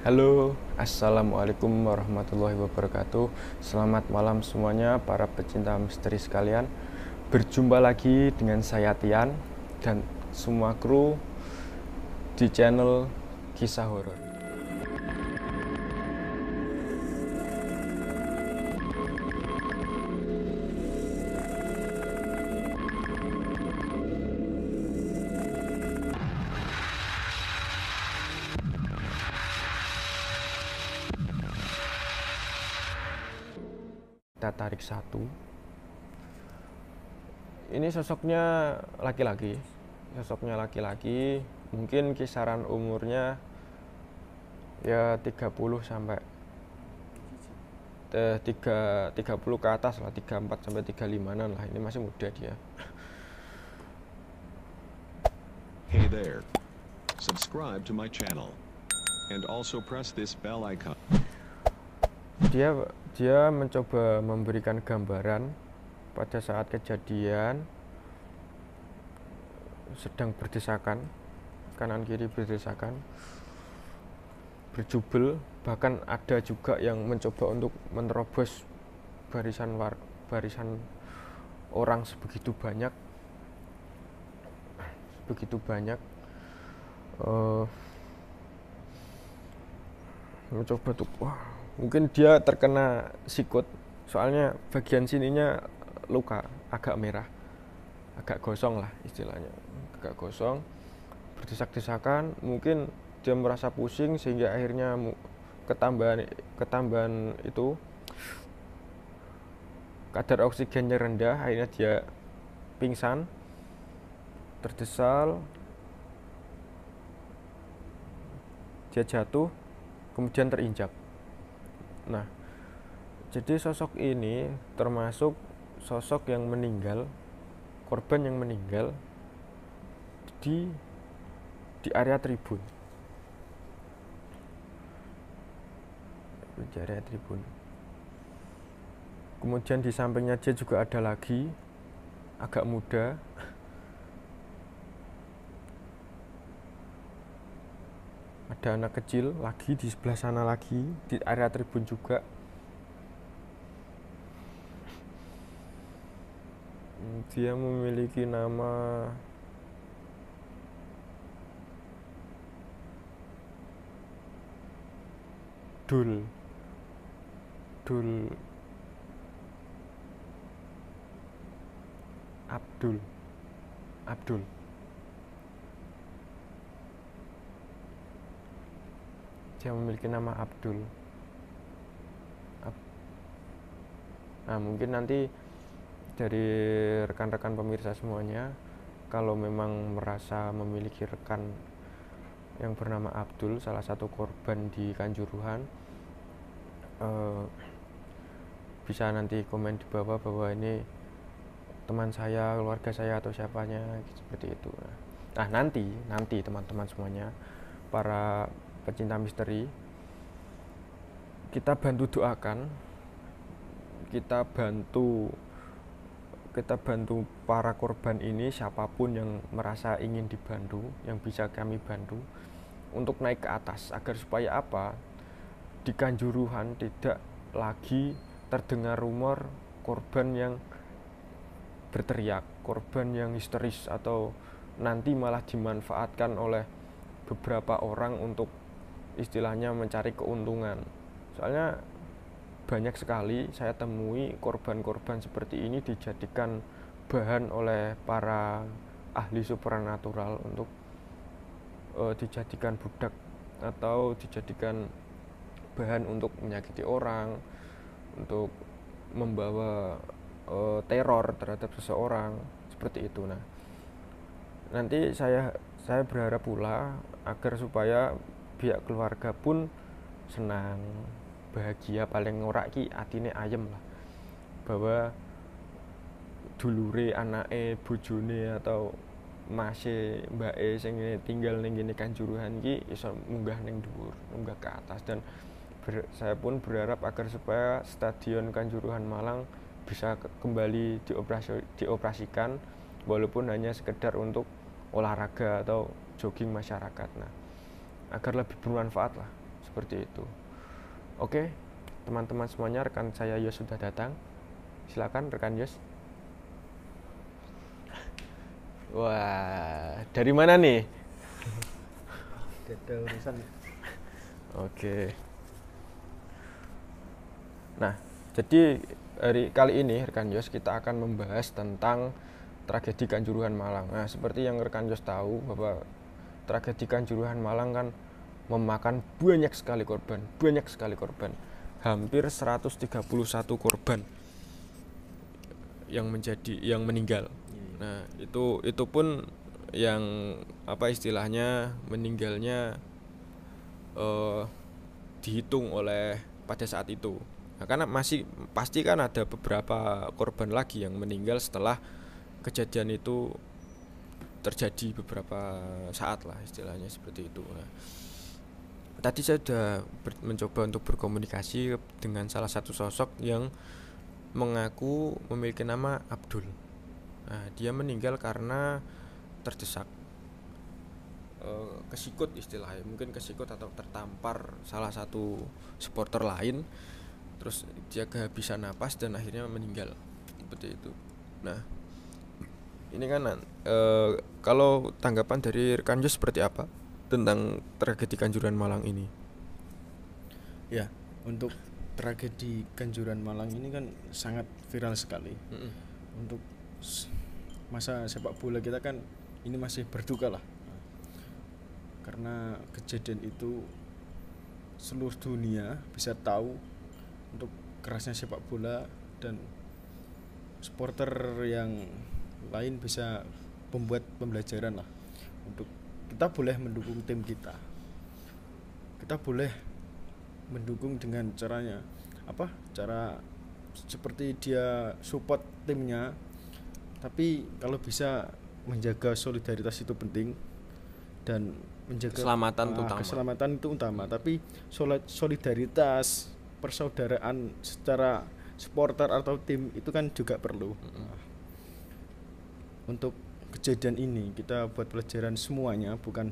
Halo, assalamualaikum warahmatullahi wabarakatuh. Selamat malam semuanya, para pecinta misteri sekalian. Berjumpa lagi dengan saya Tian dan semua kru di channel Kisah Horor. Kita tarik satu. Ini sosoknya laki-laki. Mungkin kisaran umurnya ya 30 sampai 30 ke atas lah, 34 sampai 35-an lah. Ini masih muda dia. Hey there. Subscribe to my channel. And also press this bell icon. Dia mencoba memberikan gambaran pada saat kejadian sedang berdesakan, kanan kiri berdesakan, berjubel, bahkan ada juga yang mencoba untuk menerobos barisan orang sebegitu banyak mencoba untuk mungkin dia terkena sikut, soalnya bagian sininya luka, agak merah, agak gosong lah istilahnya, agak gosong, berdesak-desakan. Mungkin dia merasa pusing sehingga akhirnya ketambahan itu kadar oksigennya rendah, akhirnya dia pingsan, terdesal, dia jatuh, kemudian terinjak. Nah, jadi sosok ini termasuk sosok yang meninggal, korban yang meninggal di area tribun. Di area tribun. Kemudian di sampingnya dia juga ada lagi, agak muda. Ada anak kecil lagi di sebelah sana lagi, di area tribun juga. Dia memiliki nama Dul Abdul. Dia memiliki nama Abdul. Nah, mungkin nanti dari rekan-rekan pemirsa semuanya, kalau memang merasa memiliki rekan yang bernama Abdul, salah satu korban di Kanjuruhan, bisa nanti komen di bawah bahwa ini teman saya, keluarga saya, atau siapanya, seperti itu. Nah, nanti teman-teman semuanya, para pecinta misteri, kita bantu doakan, kita bantu para korban ini, siapapun yang merasa ingin dibantu, yang bisa kami bantu untuk naik ke atas, agar supaya apa, di Kanjuruhan tidak lagi terdengar rumor korban yang berteriak, korban yang histeris, atau nanti malah dimanfaatkan oleh beberapa orang untuk istilahnya mencari keuntungan. Soalnya banyak sekali saya temui korban-korban seperti ini dijadikan bahan oleh para ahli supranatural untuk dijadikan budak atau dijadikan bahan untuk menyakiti orang, untuk membawa teror terhadap seseorang, seperti itu. Nah, nanti saya berharap pula agar supaya pihak keluarga pun senang, bahagia, paling ora ki atine ayem lah, bahwa dulure, anake, bojone, atau mase, mbake sing tinggal ning kene Kanjuruhan ki iso munggah ning dhuwur, munggah ke atas. Dan saya pun berharap agar supaya Stadion Kanjuruhan Malang bisa kembali dioperasikan, walaupun hanya sekedar untuk olahraga atau jogging masyarakat. Nah, agar lebih bermanfaat lah seperti itu. Oke, teman-teman semuanya, rekan saya Yos sudah datang. Silakan rekan Yos. Wah, dari mana nih? Ada urusan. Oke. Nah, jadi hari kali ini rekan Yos kita akan membahas tentang tragedi Kanjuruhan Malang. Nah, seperti yang rekan Yos tahu bahwa tragedi Kanjuruhan Malang kan memakan banyak sekali korban. Hampir 131 korban yang meninggal. Nah, itu pun yang apa istilahnya meninggalnya dihitung oleh pada saat itu. Nah, karena masih pasti kan ada beberapa korban lagi yang meninggal setelah kejadian itu terjadi beberapa saat lah istilahnya seperti itu. Nah, tadi saya sudah mencoba untuk berkomunikasi dengan salah satu sosok yang mengaku memiliki nama Abdul. Nah, dia meninggal karena terdesak, kesikut istilahnya, mungkin kesikut atau tertampar salah satu supporter lain, terus dia kehabisan napas dan akhirnya meninggal seperti itu. Nah, ini kan kalau tanggapan dari rekan Jos seperti apa tentang tragedi Kanjuruhan Malang ini? Ya, untuk tragedi Kanjuruhan Malang ini kan sangat viral sekali. Untuk masa sepak bola kita kan ini masih berduka lah. Karena kejadian itu seluruh dunia bisa tahu untuk kerasnya sepak bola, dan supporter yang lain bisa membuat pembelajaran lah untuk kita boleh mendukung tim kita boleh mendukung dengan caranya cara seperti dia support timnya, tapi kalau bisa menjaga solidaritas itu penting dan menjaga keselamatan itu utama. Tapi solidaritas, persaudaraan secara supporter atau tim itu kan juga perlu. Untuk kejadian ini kita buat pelajaran semuanya, bukan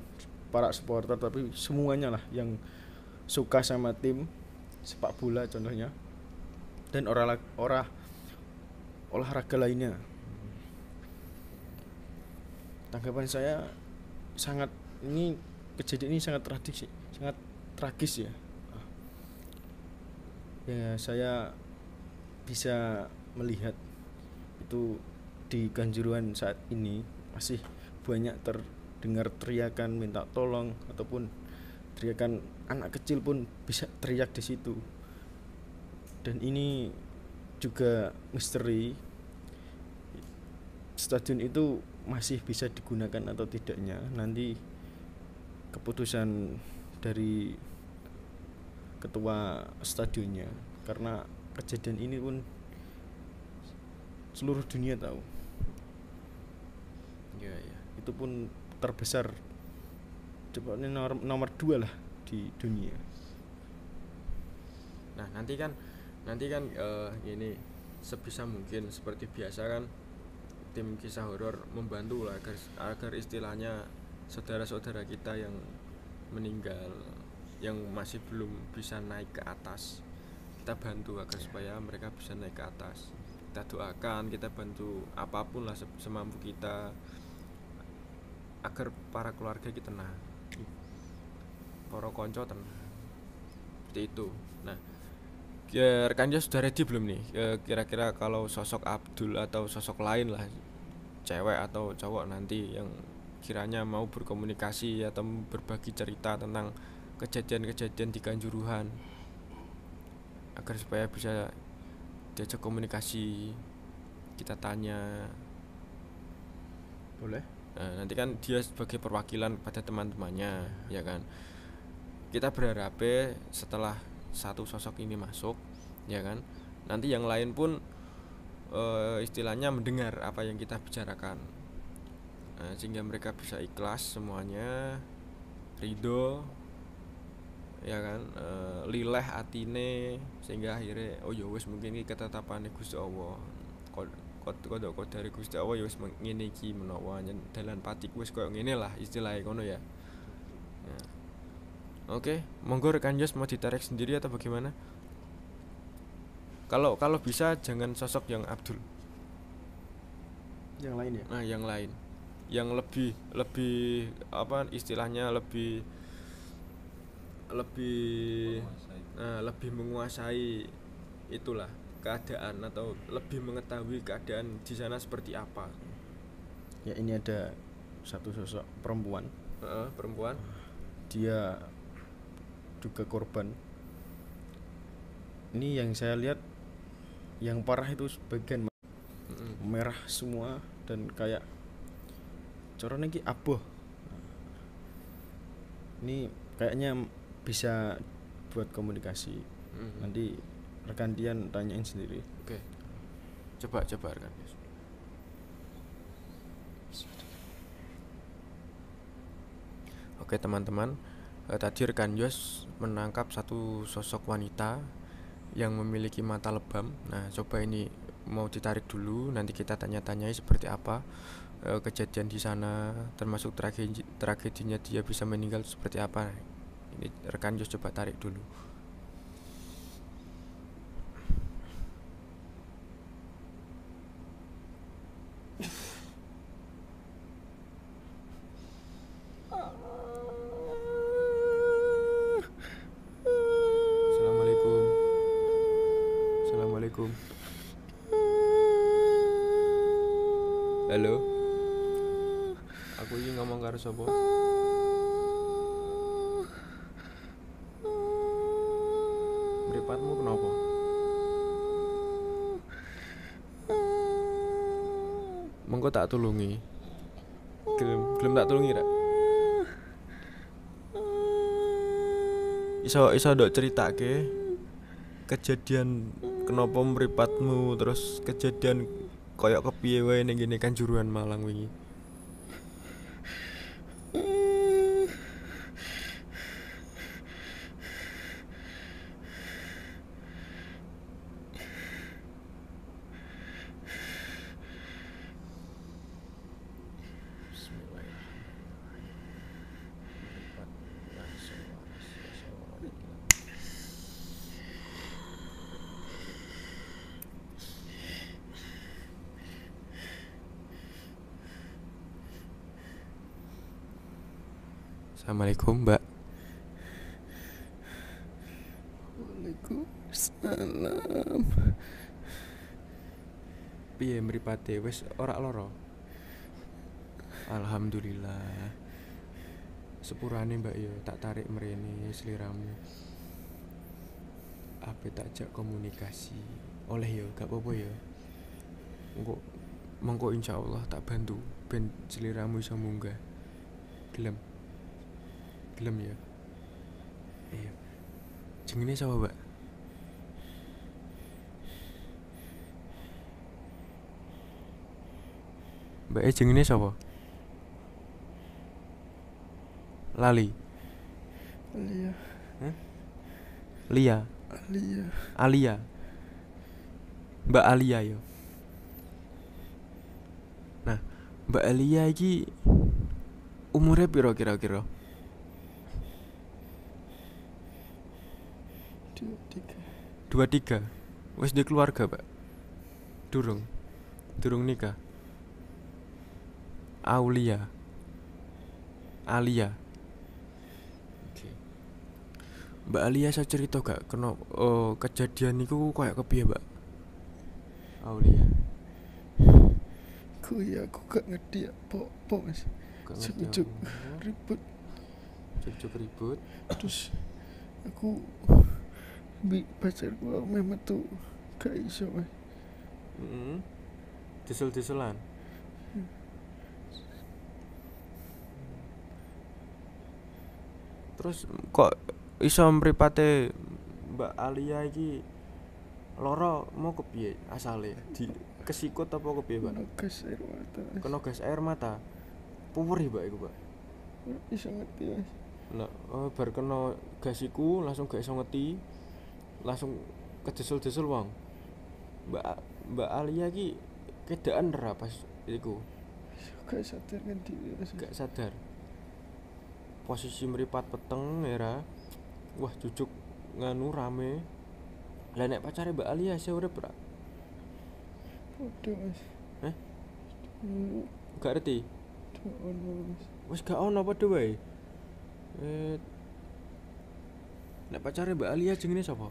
para supporter tapi semuanya lah yang suka sama tim sepak bola contohnya, dan olahraga lainnya. Tanggapan saya kejadian ini sangat tragis ya. Ya, saya bisa melihat itu di Kanjuruhan saat ini masih banyak terdengar teriakan minta tolong, ataupun teriakan anak kecil pun bisa teriak di situ. Dan ini juga misteri, stadion itu masih bisa digunakan atau tidaknya, nanti keputusan dari ketua stadionnya, karena kejadian ini pun seluruh dunia tahu. Ya. Itu pun terbesar, cepatnya nomor 2 lah di dunia. Nah, nanti kan ini sebisa mungkin seperti biasa kan tim kisah horor membantu lah agar istilahnya saudara-saudara kita yang meninggal, yang masih belum bisa naik ke atas, kita bantu agar supaya mereka bisa naik ke atas. Kita doakan, kita bantu apapun lah semampu kita agar para keluarga kita tenang, para konco tenang, seperti itu. Nah, rekan Jos sudah ready belum nih? Kira-kira kalau sosok Abdul atau sosok lain lah, cewek atau cowok nanti yang kiranya mau berkomunikasi atau berbagi cerita tentang kejadian-kejadian di Kanjuruhan, agar supaya bisa diajak komunikasi, kita tanya. Boleh? Nah, nanti kan dia sebagai perwakilan pada teman-temannya, ya kan. Kita berharap setelah satu sosok ini masuk, ya kan, nanti yang lain pun istilahnya mendengar apa yang kita bicarakan, sehingga mereka bisa ikhlas semuanya, ridho, ya kan, lileh atine, sehingga akhirnya oh ya wis mungkin iki ketetapane Gusti Allah, kok dari Gusti Allah ya wis ngene iki menawa dalan pati wis koyo ngene lah istilahnya ngono ya. Oke, monggo rekan Jos mau ditarik sendiri atau bagaimana? Kalau bisa jangan sosok yang Abdul. Yang lain ya. Nah, yang lain. Yang lebih apa istilahnya lebih lebih menguasai itulah keadaan atau lebih mengetahui keadaan di sana seperti apa. Ya, ini ada satu sosok perempuan. Perempuan. Dia juga korban. Ini yang saya lihat yang parah itu sebagian merah semua dan kayak corone iki aboh. Ini kayaknya bisa buat komunikasi. Nanti rekan Dian tanyain sendiri. Oke. Coba rekan Jos. Oke teman-teman, tadi rekan Jos menangkap satu sosok wanita yang memiliki mata lebam. Nah, coba ini mau ditarik dulu, nanti kita tanya-tanyai seperti apa kejadian di sana, termasuk tragedinya dia bisa meninggal seperti apa. Ini rekan Jos coba tarik dulu. Assalamualaikum. Halo. Aku ini ngomong karo sapa? Mripatmu kenapa? Mengko tak tulungi. Gelem tak tulungi ra? Iso ndok ceritake kejadian kenapa mripatmu, terus kejadian koyok kepiye wae ning ngene Kanjuruhan Malang wingi. Assalamualaikum, Mbak. Waalaikumsalam. Piye mripate, wis ora lara? Alhamdulillah. Sepurane Mbak yo tak tarik mrene sliramu. Ape tak jak komunikasi. Oleh yo, gak apa-apa yo. Mengko insyaallah tak bantu ben sliramu iso munggah. Gelem ya. Iya. Jenenge sapa, Mbak? Mbak jenenge sapa? Lali. Alia. Lia. Alia. Mbak Alia yo. Nah, Mbak Alia iki umure piro kira-kira? 23. Wis di keluarga, Pak? Durung nikah. Alia. Oke. Mbak Alia iso cerita gak kena kejadian niku koyo kepiye, Mbak? Aulia. Aku gak ngerti apa Mas. Cuk ribut. Terus aku pacarku memang tuh gak iso Mas. Desel-deselan. Terus kok iso mripate Mbak Alia iki lara mau kepiye asale? Di kesikut apa kepiye, Mbak? Kena gas air mata. Puweri, Mbak, iku, Mbak. Iso ngerti, Mas. Nah, bar kena gas iku langsung gak iso ngerti. Langsung kedesel-desel wong. Mbak Alia iki kedaan ra pas iku. Gak sadar kan diri, Mas. Gak sadar. Posisi meripat peteng era Wah, jujuk nganu rame. Lah nek pacare Mbak Alia isih urip ora? Udah mas. Eh? Hmm, Gak ngerti. udah ono mas. Wis gak ono padha wae. Nek pacare Mbak Alia jenenge sapa?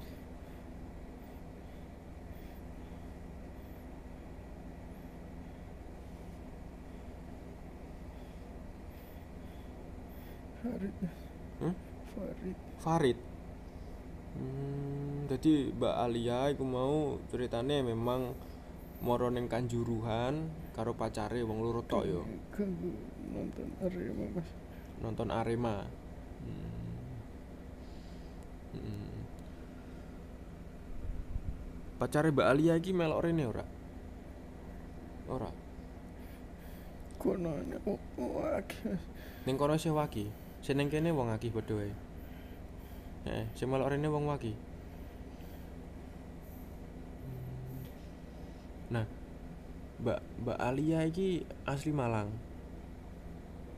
Farid mas. Hmm? Farid. Farid. Jadi Mbak Alia iku mau ceritane memang moro ning Kanjuruhan karo pacare wong loro tok yo. Ganggu nonton Arema mas. Nonton Arema. Pacare Mbak Alia iki melok rene ora? Ora. Kono nek akeh mas. Ning kono isih waki. Sing ning kene wong akeh padha wae. Heeh, sing melok rene wong waki. Nah, Mbak Alia iki asli Malang.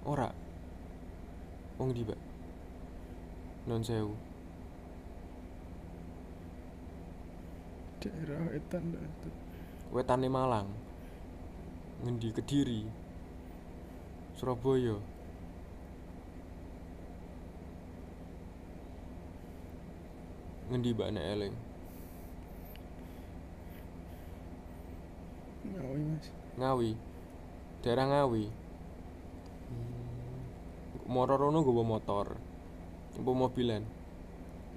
Ora. Wong ndi, Mbak? Non sewu. Daerah Wetan itu. Wetane Malang. Ngendi? Kediri. Surabaya. Ngendi Mbak nek eling? Ngawi mas. Ngawi. Daerah Ngawi. Moro rono nggawa motor. Apa mobilan?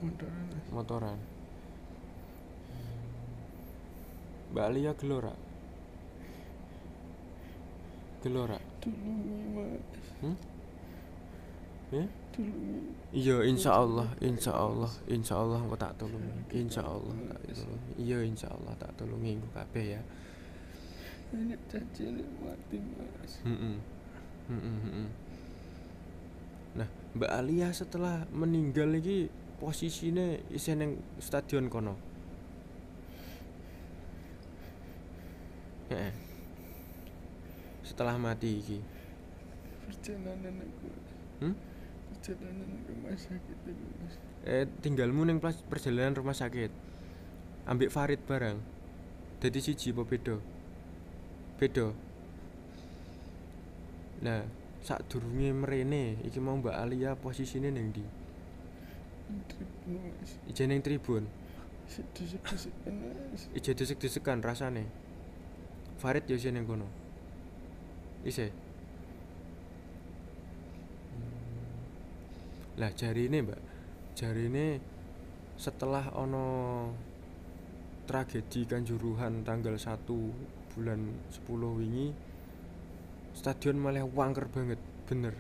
Motoran mas. Motoran. Mbak Alia gelora. Gelora. Tulungi mas. Ya? Tulungi. Iya, insyaallah engko tak tulungi. Insyaallah tak tulungi. Iya, insyaallah tak tulungi engko kabeh ya. Ini janji nek mati mas. Nah, Mbak Alia setelah meninggal iki posisine isih ning stadion kono. Heeh. Setelah mati iki. Perjalanan aku. Perjalanan rumah sakit itu mas. Tinggalmu ning perjalanan rumah sakit. Ambek Farid bareng. Dadi siji apa beda? Beda. Nah, sadurunge mrene iki mau Mbak Alia posisine ning ndi? Tribun mas. Ije ning tribun. Sedih-sedih mas. Ije desek-desekan rasane. Farid yo isih ning kono. Isih. Lah jarine Mbak, jarine setelah ono tragedi Kanjuruhan tanggal 1 bulan 10 wingi, stadion malah wangker banget, bener.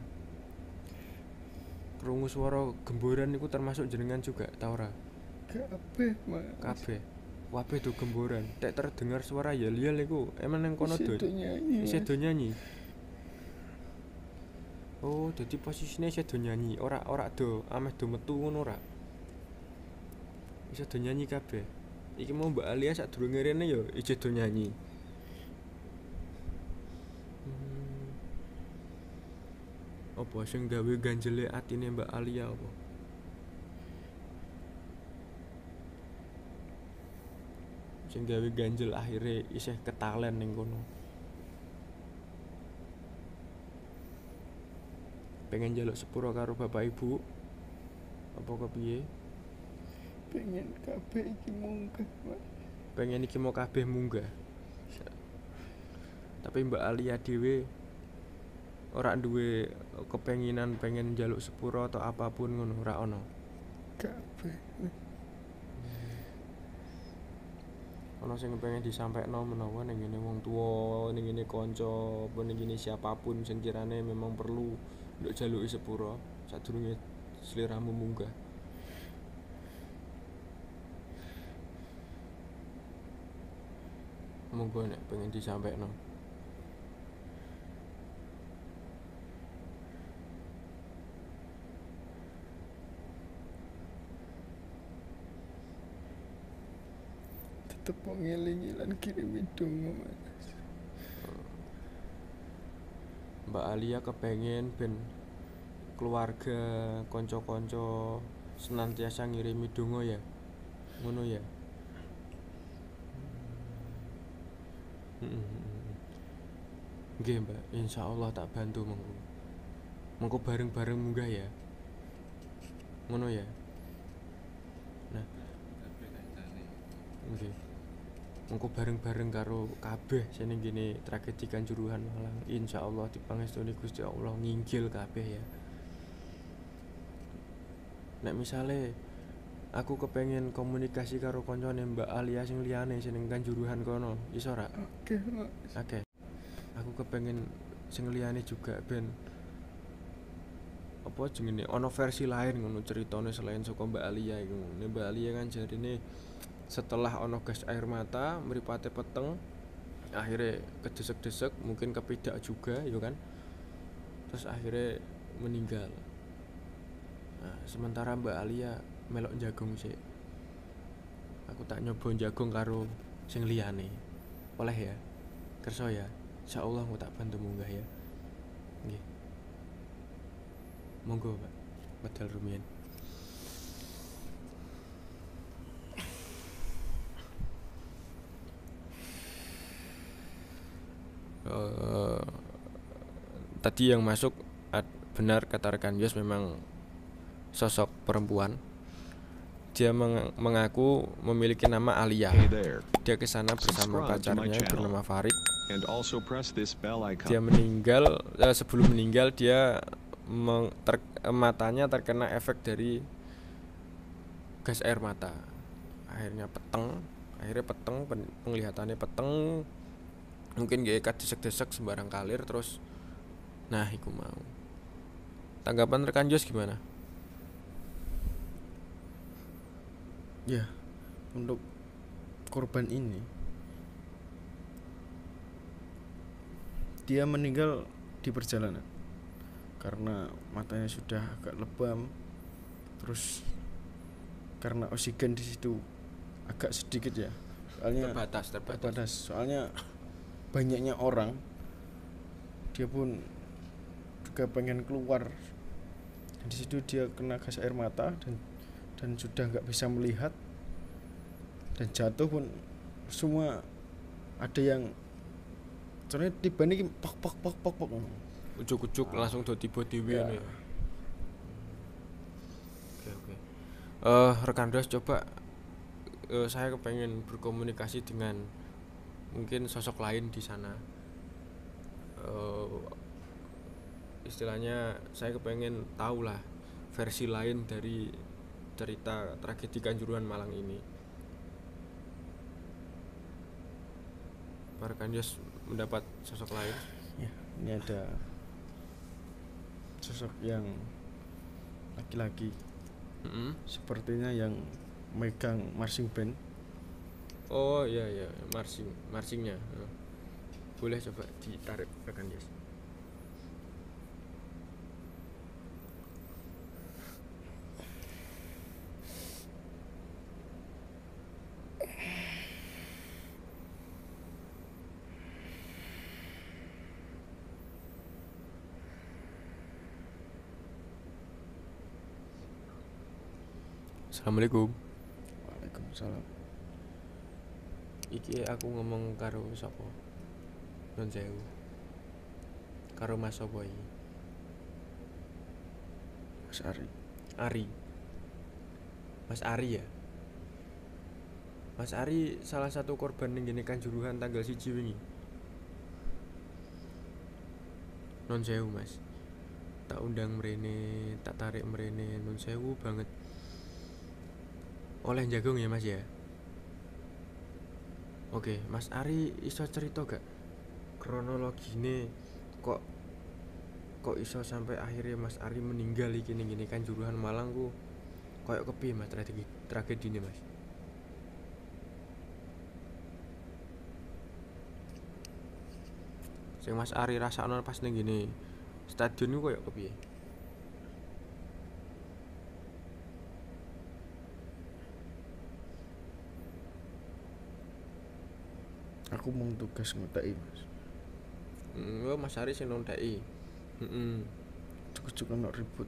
Krungu swara gemboran iku termasuk jenengan juga, ta ora? Kabeh mas. Kabeh. Kabeh do gemboran. Tek terdengar suara yel-yel iku, emang nang kono do. Isih do nyanyi. Oh, jadi posisinya isih do nyanyi, ora do ameh do metu ngono ora. Isih do nyanyi kabeh. Iki mau Mbak Alia sadurunge rene ya isih do nyanyi. Apa sing gawe ganjele atine Mbak Alia apa? Sing gawe ganjel akhire isih ketalen ning kono. Pengen njaluk sepuro karo bapak ibu apa kepiye? Pengen kabeh iki munggah mas. Pengen iki mau kabeh munggah. Tapi Mbak Alia dhewe ora duwe kepenginan pengen njaluk sepuro atau apapun ngono, ora ono. Kabeh. Ono sing pengen disampaikno menawa ning ngene wong tuwa, ning ngene kanca, apa ning ngene siapapun sing kirane memang perlu nduk jaluki sepuro sadurunge sliramu munggah. Monggo nek pengen disampaikno. Tetep ngelingi lan kirimi donga mas. Mbak Alia kepengen ben keluarga, kanca-kanca senantiasa ngirimi donga ya. Ngono ya. Nggih, Mbak. Insyaallah tak bantu mengko. Mengko bareng-bareng munggah ya. Ngono ya. Nah, nggih. Mengko bareng-bareng karo kabeh sing ning kene tragedi Kanjuruhan Malang. Insyaallah dipangestuni Gusti Allah nginggil kabeh ya. Nek misale aku kepengen komunikasi karo koncone Mbak Alia sing liyane sing ning Kanjuruhan kono, iso ra? Oke, Mas. Oke. Aku kepengen sing liyane juga ben apa jenenge ana versi lain ngono ceritane selain saka Mbak Alia iku. Nek Mbak Alia kan jarine setelah ono gas air mata mripate peteng akhirnya kedesek-desek mungkin kepidak juga ya kan, terus akhirnya meninggal. Nah, sementara Mbak Alia melok jagung sih, aku tak nyoba jagung karo sing liyane oleh ya kerso ya, insyaallah aku tak bantu munggah ya. Nggih, monggo Pak medal rumiyin. Tadi yang masuk benar kata rekan Yos, memang sosok perempuan. Dia mengaku memiliki nama Alia. Hey there. Dia ke sana bersama Subscribe to my pacarnya channel. bernama Farid. And also press this bell Dia icon. meninggal, sebelum meninggal dia matanya terkena efek dari gas air mata. Akhirnya peteng, penglihatannya peteng. Mungkin gak desek-desek sembarang kalir terus. Nah, iku mau. Tanggapan rekan Jos gimana? Ya, untuk korban ini dia meninggal di perjalanan karena matanya sudah agak lebam, terus karena oksigen di situ agak sedikit ya, soalnya terbatas. Soalnya banyaknya orang, dia pun juga pengen keluar, dan di situ dia kena gas air mata dan sudah nggak bisa melihat, dan jatuh pun semua ada yang soalnya tiba nih pok Ujuk-ujuk langsung do tiba dhewe Ya. ya. Oke. Rekan Dos coba, saya kepengen berkomunikasi dengan mungkin sosok lain di sana. Istilahnya saya kepengen tahu lah versi lain dari cerita tragedi Kanjuruhan Malang ini. Pak rekan Dos mendapat sosok lain. Ya, ini ada sosok yang laki-laki, sepertinya yang megang marching band. Oh iya, marchingnya. Boleh coba ditarik rekan Yes. Assalamualaikum. Waalaikumsalam. Iki aku ngomong karo sapa? Nun sewu. Karo Mas sapa iki? Mas Ari. Ari. Mas Ari ya? Mas Ari salah satu korban ning ngene Kanjuruhan tanggal 1 wingi. Nun sewu Mas. Tak undang mrene, tak tarik mrene, nun sewu banget. Oleh jagung ya Mas ya? Oke, Mas Ari iso cerita gak kronologine kok iso sampai akhirnya Mas Ari meninggal iki ning ngene Kanjuruhan Malang ku koyo kepiye Mas tragedine Mas? Sing Mas Ari rasakno pas ning ngene stadion ku koyo kepiye? Aku mau tugas nguteki, Mas. Mas Ari sing nontheki. Cukup-cukup ono ribut.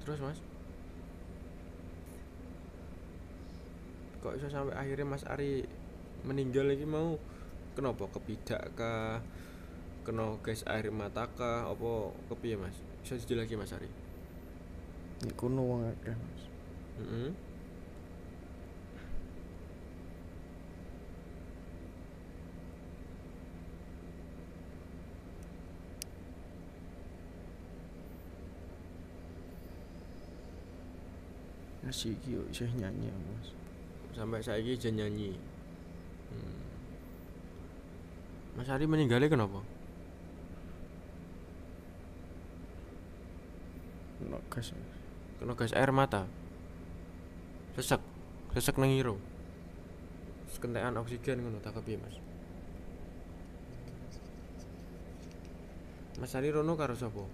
Terus Mas, kok iso sampai akhirnya Mas Ari meninggal iki mau kenapa kepidak kah, kena gas air mata kah, apa kepiye Mas? Iso dijelasake Mas Ari? Nek kono wong akeh Mas. Heeh. Nasi iki yo isih nyanyi Mas. Sampai saiki jen nyanyi. Mas Ari meninggalnya kenapa? Kena gas Mas. Kena gas air mata. Sesek. Sesek nang iro. Kentekan oksigen ngono tak kepiye Mas? Mas Ari rono karo sapa?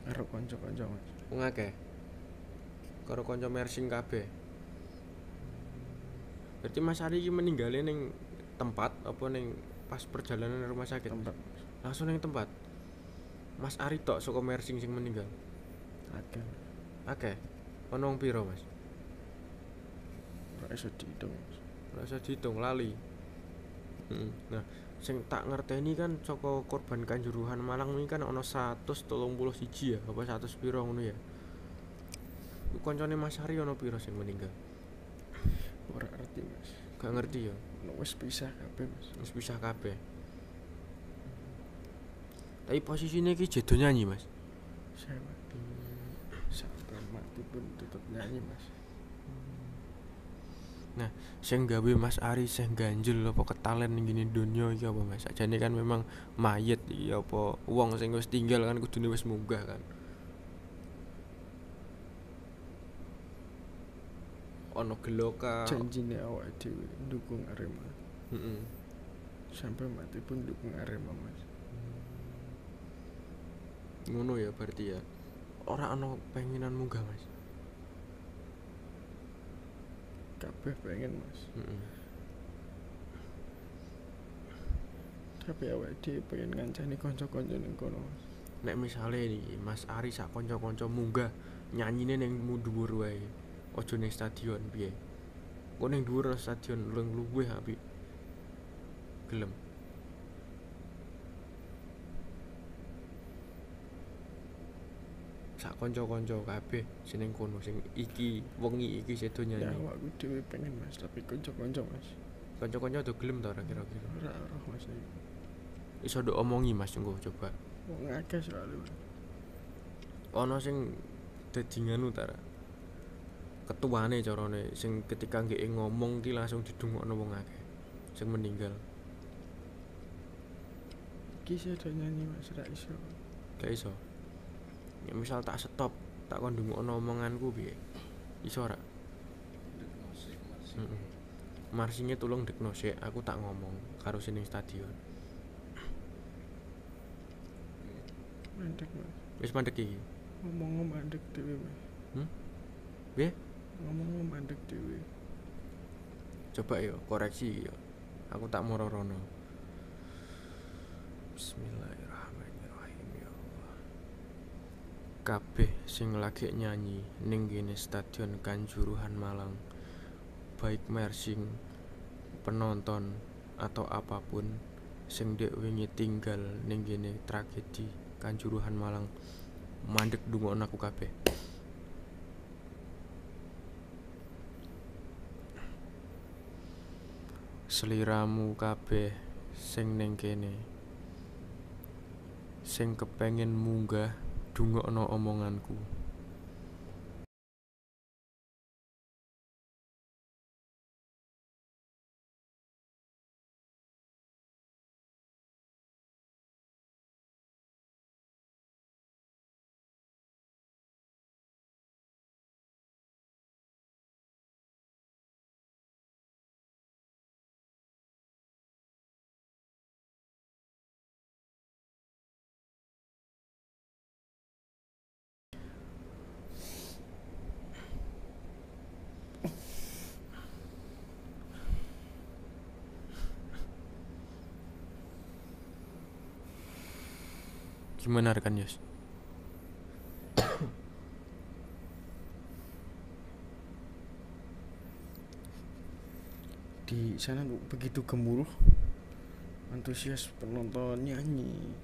Karo kanca-kanca Mas. Wong akeh. Karo kanca mersing kabeh. Berarti Mas Ari iki meninggalnya ning tempat apa ning pas perjalanan rumah sakit? Tempat Langsung ning tempat. Mas Ari tok saka mersing sing meninggal. akeh. Akeh. Ono wong pira Mas? Ora iso diitung Mas. Ora usah dihitung lali. Nah, sing tak ngerteni kan saka korban Kanjuruhan Malang ini kan ana 131 ya, apa 100 pira ngono ya. Ku koncone Mas Ari ana pira sing meninggal? Ora ngerti Mas. Gak ngerti ya. Wis pisah kabeh Mas. Wis pisah kabeh. Tapi posisine iki jedo nyanyi, Mas. Saya sampai mati pun tetap nyanyi Mas. Nah, sing gawe Mas Ari sing ganjel apa ketalen ning gini donya iki apa Mas? Sajane kan memang mayit iki apa wong sing wis tinggal kan kudune wis munggah kan. Ono geloka. Janjine awake dhewe ndukung Arema. Heeh. Sampai mati pun ndukung Arema Mas. Ngono ya berarti ya. Ora ono pengenan munggah Mas. Kabeh pengen Mas. Heeh. Tapi awake dhewe pengen ngancani kanca-kanca ning kono Mas. Nek misale iki Mas Ari sak kanca-kanca munggah nyanyine ning dhuwur wae. Aja ning stadion piye. Kok ning dhuwur stadion luwih apik. Gelem. Sak kanca-kanca kabeh sing ning kono sing iki wengi iki sedo Ya nyanyi. awakku dhewe pengen Mas, tapi kanca-kanca Mas. Kanca-kanca do gelem ta ora kira-kira. Ora Mas iki. Iso do omongi Mas engko coba. Wong akeh soalnya Mas. Ana sing dadi nganu ta ra? Ketuane carane sing ketika nggih ngomong ki langsung didungokno wong akeh sing meninggal. Iki sedo nyanyi Mas ra iso. Gak iso. Ya misal tak stop, tak kon ndungokno omonganku piye? Iso ora? Heeh. Marsinge tulung dekno sik, aku tak ngomong karo sing ning stadion. Mandek Mas. Wis mandek iki. Ngomong mandek dhewe Mas. Piye? Ngomong mandek dhewe. Coba yo koreksi yo. Aku tak moro-rono. Bismillahirrahmanirrahim ya Allah. Kabeh sing lagi nyanyi ning kene stadion Kanjuruhan Malang, baik mersing, penonton atau apapun sing dek wingi tinggal ning kene tragedi Kanjuruhan Malang, mandek ndungokno aku kabeh. Sliramu kabeh sing ning kene sing kepengin munggah dungokno omonganku. Gimana rekan Yos? di sana tuh begitu gemuruh, antusias penonton nyanyi,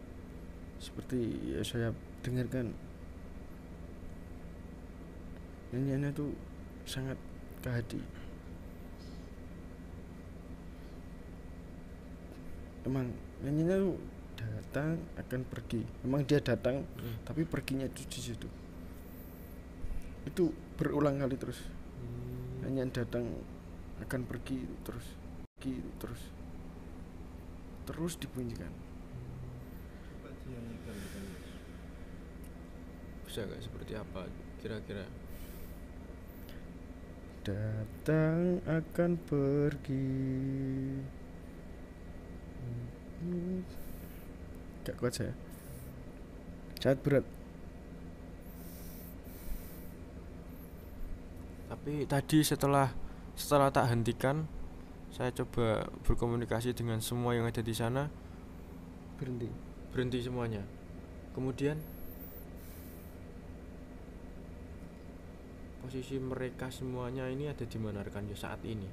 seperti ya saya dengarkan nyanyiannya tuh sangat ke hati. Emang nyanyinya tuh datang akan pergi, emang dia datang tapi perginya itu di situ, itu berulang kali terus. Nyanyian datang akan pergi terus, terus dibunyikan. Bisa gak seperti apa kira-kira? Datang akan pergi. Gak kuat saya, sangat berat. Tapi tadi setelah tak hentikan, saya coba berkomunikasi dengan semua yang ada di sana, berhenti semuanya. Kemudian posisi mereka semuanya ini ada di mana rekan Yos saat ini?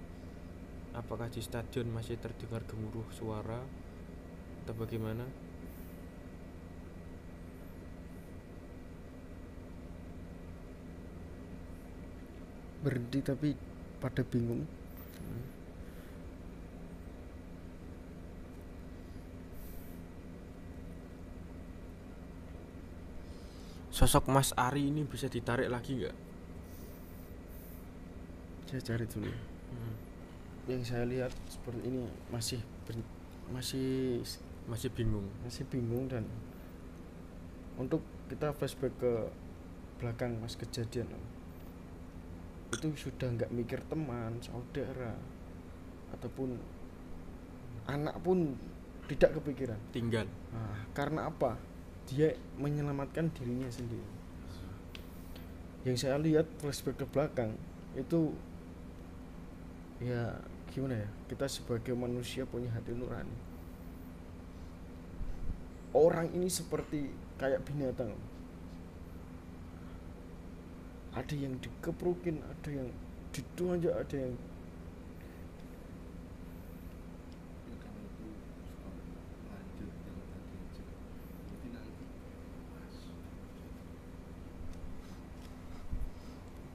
Apakah di stadion masih terdengar gemuruh suara atau bagaimana? Berhenti tapi pada bingung. Sosok Mas Ari ini bisa ditarik lagi nggak? Saya cari dulu. Yang saya lihat seperti ini masih bingung, dan untuk kita flashback ke belakang mas kejadian itu sudah nggak mikir teman, saudara, ataupun anak pun tidak kepikiran. Tinggal. Nah, karena apa? Dia menyelamatkan dirinya sendiri. Yang saya lihat flashback ke belakang itu, ya gimana ya, kita sebagai manusia punya hati nurani. Orang ini seperti kayak binatang, ada yang dikeprukin, ada yang dituanjak, ada yang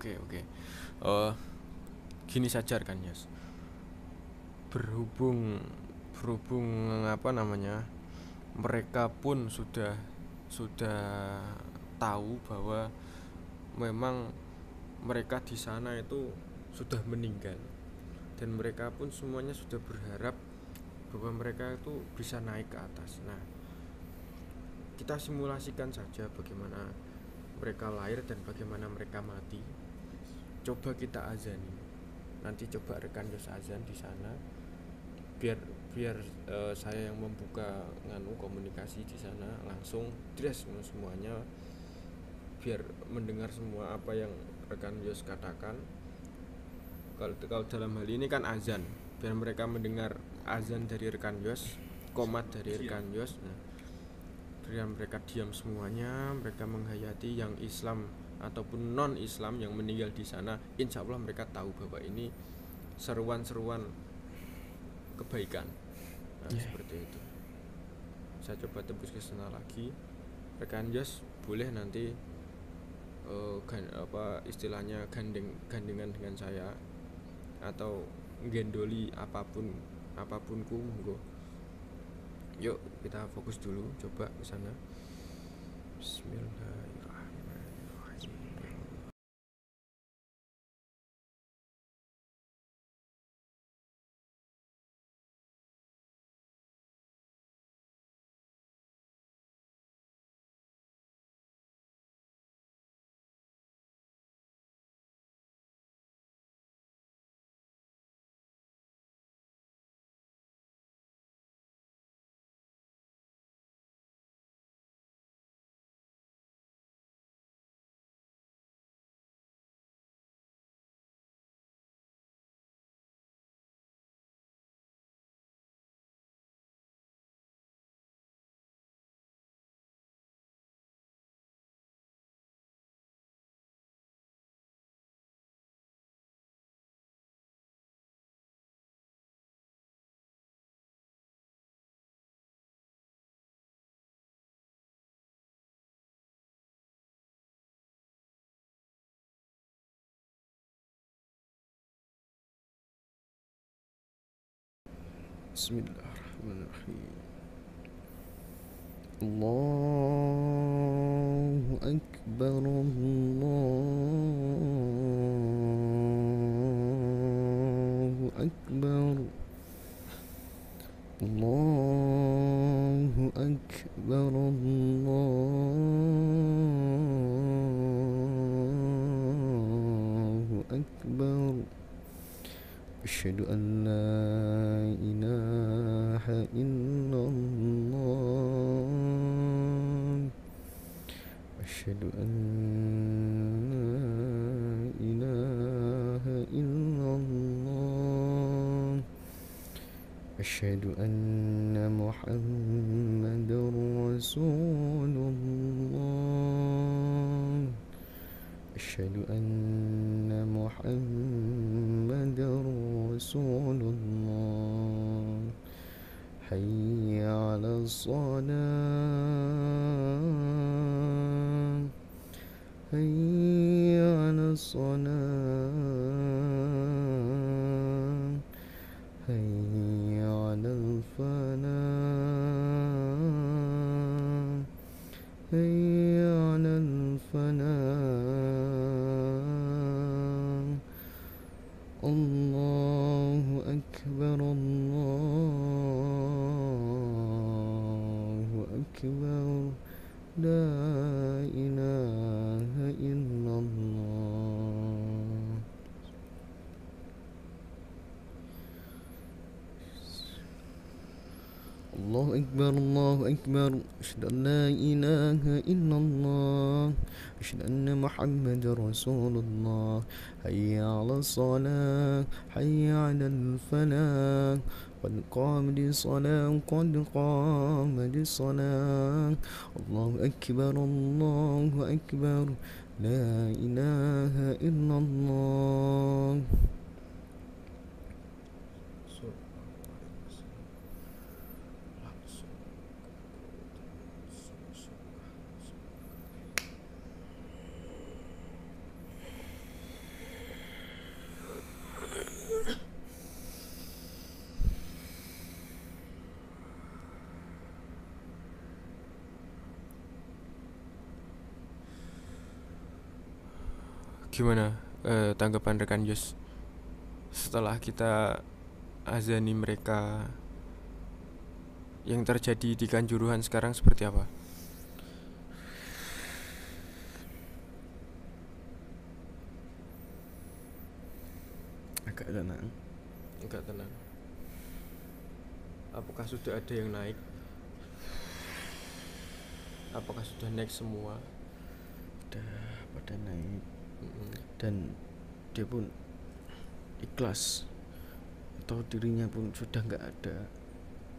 Oke. Gini saja kan Yos. Berhubung apa namanya, mereka pun sudah tahu bahwa memang mereka di sana itu sudah meninggal, dan mereka pun semuanya sudah berharap bahwa mereka itu bisa naik ke atas. Nah, kita simulasikan saja bagaimana mereka lahir dan bagaimana mereka mati. Coba kita azani. Nanti coba rekan Yos azan di sana. Biar saya yang membuka komunikasi di sana langsung dress semuanya, biar mendengar semua apa yang rekan Yos katakan. Kalau dalam hal ini kan azan, biar mereka mendengar azan dari rekan Yos, komat dari rekan Yos. Nah, biar mereka diam semuanya, mereka menghayati yang Islam ataupun non Islam yang meninggal di sana. Insya Allah mereka tahu bahwa ini seruan-seruan kebaikan. Nah, seperti itu. Saya coba tembus ke sana lagi. Rekan Yos boleh nanti istilahnya gandengan dengan saya atau gendoli apapunku, monggo. Yuk kita fokus dulu, coba ke sana. Bismillah. Bismillahirrahmanirrahim. Allahu Akbar, Allahu Akbar, Allahu Akbar, Allahu Akbar. Asyhadu an la ilaha illallah. Asyhadu an la ilaha illallah. Asyhadu anna Muhammadar Rasulullah. Asyhadu anna Muhammadar Rasulullah. Hayya 'alas salah. Hayya 'alas salah. Hayya 'alal falah. Hayya 'alal falah. Allahu Akbar, Allahu Akbar. La ilaha illallah. Allahu Akbar, Allahu Akbar. Asyhadu an la ilaha illallah. Asyhadu anna Muhammadar Rasulullah. Hayya 'alas salah. Hayya 'alal falah. Qad qamatis salah. Qad qamatis salah. Allahu Akbar, Allahu Akbar. La ilaha illallah. Gimana tanggapan rekan Yus setelah kita azani mereka? Yang terjadi di Kanjuruhan sekarang seperti apa? Agak tenang. Enggak tenang. Apakah sudah ada yang naik? Apakah sudah naik semua? Udah pada naik. Mm-mm. Dan dia pun ikhlas, atau dirinya pun sudah nggak ada.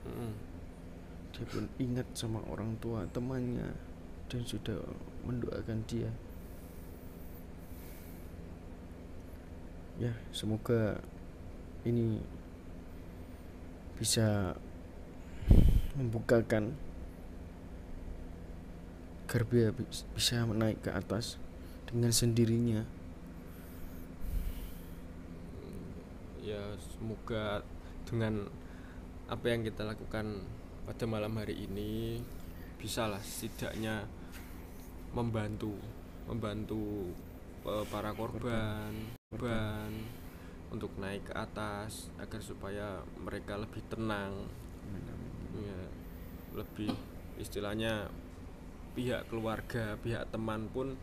Mm-mm. Dia pun ingat sama orang tua temannya dan sudah mendoakan dia. Ya, semoga ini bisa membukakan agar dia bisa naik ke atas dengan sendirinya. Ya, semoga dengan apa yang kita lakukan pada malam hari ini bisalah setidaknya membantu para korban untuk naik ke atas agar supaya mereka lebih tenang, ya, lebih istilahnya pihak keluarga, pihak teman pun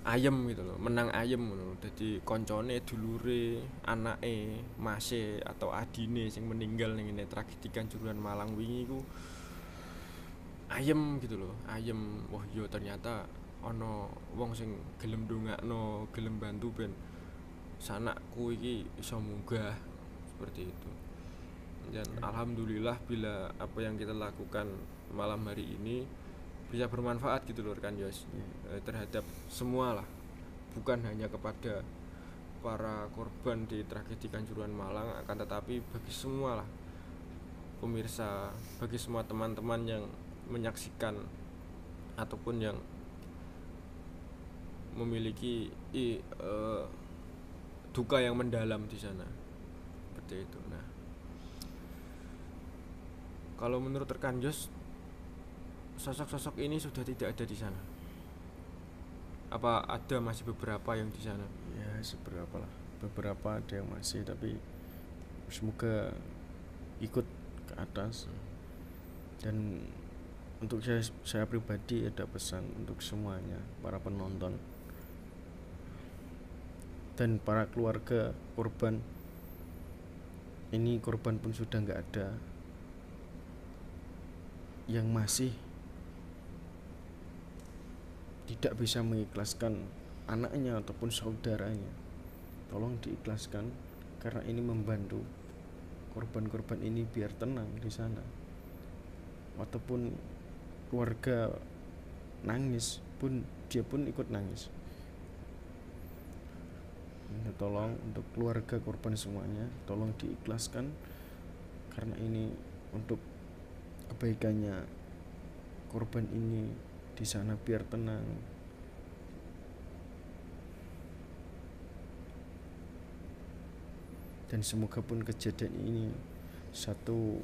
ayem gitu loh, menang ayem gitu. Jadi koncone, dulure, anake, mase atau adine sing meninggal ning ngene tragedi Kanjuruhan Malang wingi ku ayem gitu loh, ayem. Wah, yo ternyata ana wong sing gelem ndongakno, gelem bantu ben sanakku iki iso munggah seperti itu. Dan alhamdulillah bila apa yang kita lakukan malam hari ini bisa bermanfaat gitu loh kan Yos, terhadap semua lah, bukan hanya kepada para korban di tragedi Kanjuruhan Malang, akan tetapi bagi semua lah pemirsa, bagi semua teman-teman yang menyaksikan ataupun yang memiliki duka yang mendalam di sana. seperti itu. Nah, kalau menurut rekan Jos, sosok-sosok ini sudah tidak ada di sana? Apa ada masih beberapa yang di sana? Ya seberapa lah, beberapa ada yang masih, tapi semoga ikut ke atas. Dan untuk saya pribadi ada pesan untuk semuanya, para penonton dan para keluarga korban. Ini korban pun sudah nggak ada, yang masih tidak bisa mengikhlaskan anaknya ataupun saudaranya, tolong diikhlaskan, karena ini membantu korban-korban ini biar tenang di sana. Ataupun keluarga nangis pun, dia pun ikut nangis. Tolong untuk keluarga korban semuanya, tolong diikhlaskan, karena ini untuk kebaikannya korban ini di sana biar tenang. Dan semoga pun kejadian ini satu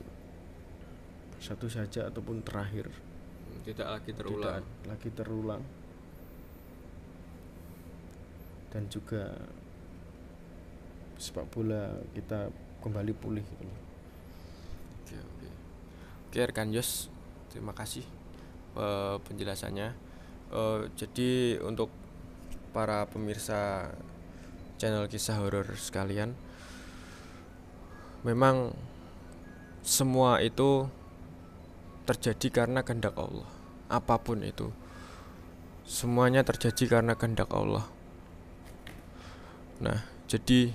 saja ataupun terakhir, Tidak lagi terulang. tidak lagi terulang. Dan juga sepak bola kita kembali pulih gitu loh. Oke, rekan Jos, terima kasih penjelasannya. Jadi untuk para pemirsa channel kisah horor sekalian, memang semua itu terjadi karena kehendak Allah. Apapun itu, semuanya terjadi karena kehendak Allah. Nah, jadi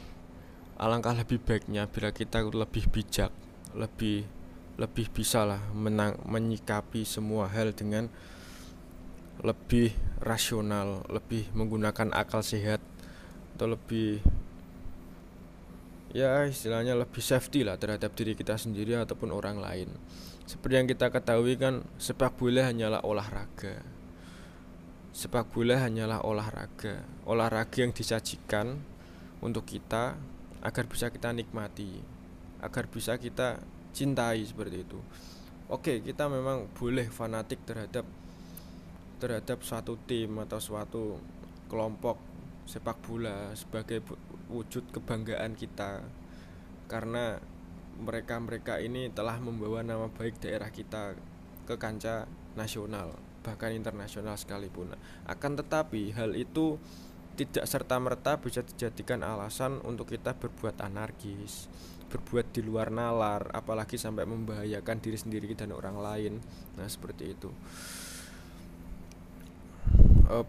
alangkah lebih baiknya bila kita lebih bijak, lebih bisa lah menyikapi semua hal dengan lebih rasional, lebih menggunakan akal sehat, atau lebih, ya istilahnya lebih safety lah terhadap diri kita sendiri ataupun orang lain. Seperti yang kita ketahui kan, sepak bola hanyalah olahraga. Sepak bola hanyalah olahraga yang disajikan untuk kita agar bisa kita nikmati, agar bisa kita cintai, seperti itu. Oke, kita memang boleh fanatik terhadap suatu tim atau suatu kelompok sepak bola sebagai wujud kebanggaan kita, karena mereka ini telah membawa nama baik daerah kita ke kancah nasional, bahkan internasional sekalipun. Akan tetapi hal itu tidak serta-merta bisa dijadikan alasan untuk kita berbuat anarkis, berbuat di luar nalar, apalagi sampai membahayakan diri sendiri dan orang lain. Nah, seperti itu.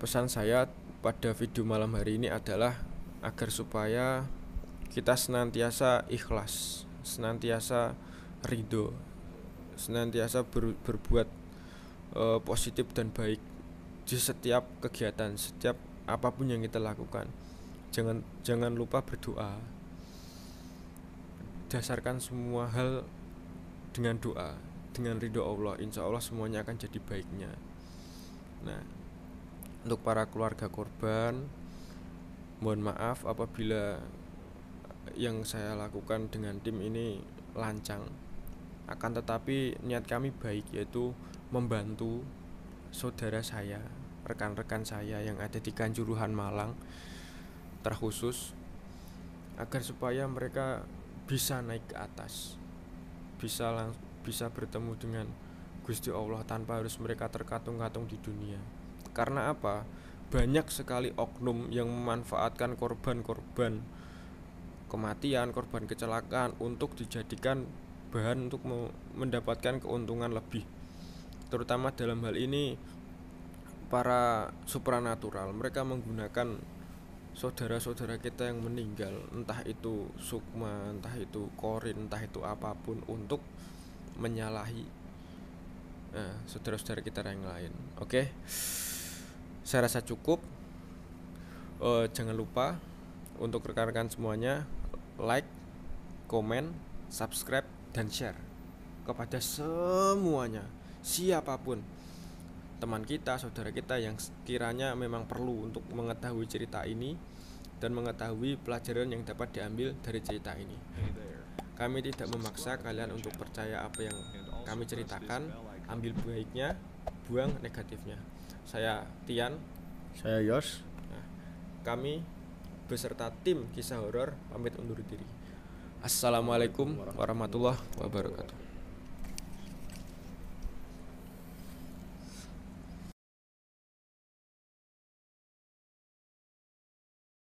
Pesan saya pada video malam hari ini adalah agar supaya kita senantiasa ikhlas, senantiasa ridho, senantiasa berbuat positif dan baik di setiap kegiatan, setiap apapun yang kita lakukan. Jangan lupa berdoa. Dasarkan semua hal dengan doa, dengan ridho Allah. Insya Allah semuanya akan jadi baiknya. Nah, untuk para keluarga korban, mohon maaf apabila yang saya lakukan dengan tim ini lancang. Akan tetapi niat kami baik, yaitu membantu saudara saya, rekan-rekan saya yang ada di Kanjuruhan Malang terkhusus, agar supaya mereka bisa naik ke atas, bisa bertemu dengan Gusti Allah tanpa harus mereka terkatung-katung di dunia. Karena apa? Banyak sekali oknum yang memanfaatkan korban-korban kematian, korban kecelakaan untuk dijadikan bahan untuk mendapatkan keuntungan lebih. Terutama dalam hal ini para supranatural, mereka menggunakan saudara-saudara kita yang meninggal, entah itu Sukma, entah itu Korin, entah itu apapun, untuk menyalahi saudara-saudara kita yang lain. Oke, saya rasa cukup. Jangan lupa untuk rekan-rekan semuanya like, komen, subscribe, dan share kepada semuanya, siapapun teman kita, saudara kita yang kiranya memang perlu untuk mengetahui cerita ini dan mengetahui pelajaran yang dapat diambil dari cerita ini. Hey there. Kami tidak memaksa kalian untuk percaya apa yang kami ceritakan. Ambil baiknya, buang negatifnya. Saya Tian. Saya Yos. Kami beserta tim kisah horor pamit undur diri. Assalamualaikum warahmatullahi wabarakatuh.